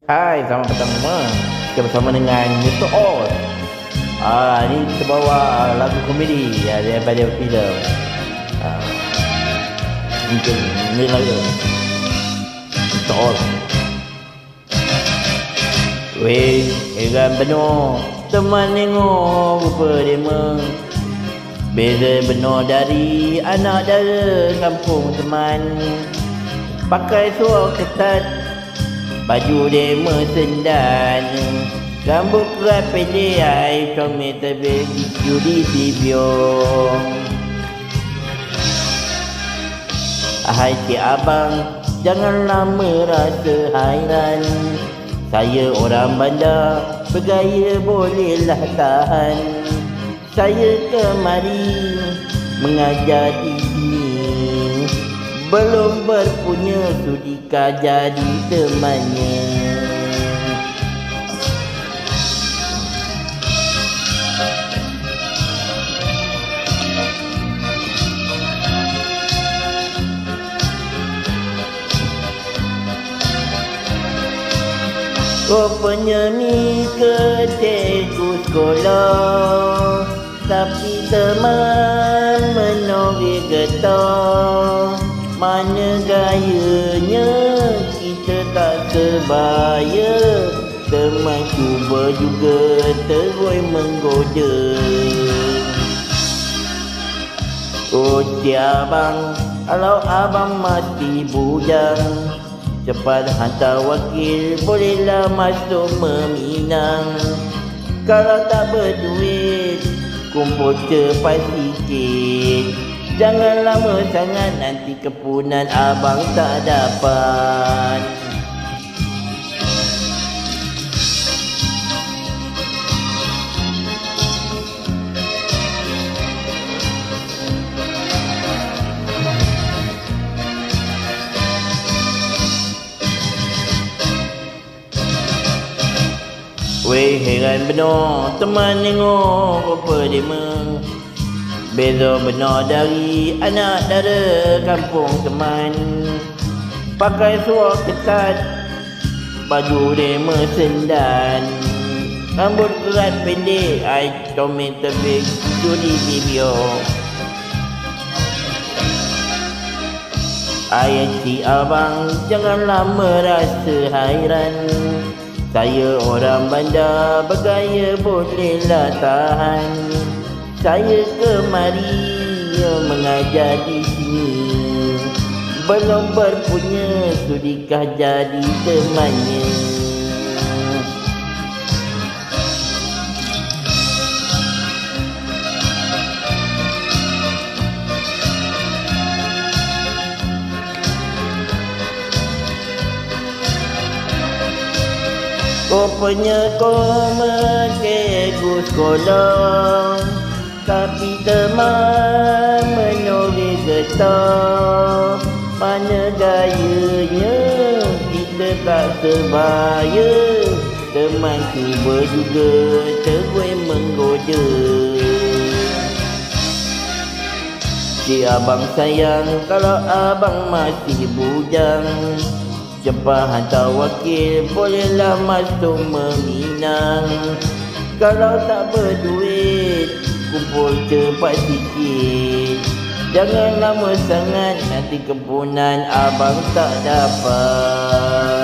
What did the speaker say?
Hai, selamat petang semua. Kita bersama dengan Mr. Oz. Ni kita bawa lagu komedi daripada filem. Mungkin ni lagu Mr. Oz. Weh, heran benar teman tengok rupa dema. Beza benar dari anak dara kampung teman. Pakai suara ketat, baju dema sendan, rambut kerat pendek, air comel tebal judi tibiong. Hai cik abang, janganlah merasa hairan. Saya orang bandar, bergaya bolehlah tahan. Saya kemari mengajar di sini, belum berpunya sudikah jadi temannya. Rupanya ni ketekku sekolah, tapi teman menori getah. Mana gayanya kita tak sebaya, teman cuba juga terus menggoda. Oh cik abang, kalau abang mati bujang, cepat hantar wakil, bolehlah masuk meminang. Kalau tak berduit, kumpul cepat sikit. Jangan lama sangat, nanti kepunan abang tak dapat. Weh, heran benar teman tengok rupa dema. Beza benar dari anak dara kampung teman. Pakai suara ketat, baju dema sendan, rambut kerat pendek, air comel tebal judi tibiong. Ayah cik abang, janganlah merasa hairan. Saya orang bandar, bergaya bolehlah tahan. Saya kemari mengajar di sini, belum berpunya sudikah jadi temannya. Rupanya kau cikgu sekolah, tapi teman menori getah. Mana gayanya kita tak sebaya, teman cuba juga terus menggoda. Cik abang sayang, kalau abang masih bujang, cepat hantar wakil, bolehlah masuk meminang. Kalau tak berduit, kumpul cepat sikit. Jangan lama sangat, nanti kepunan abang tak dapat.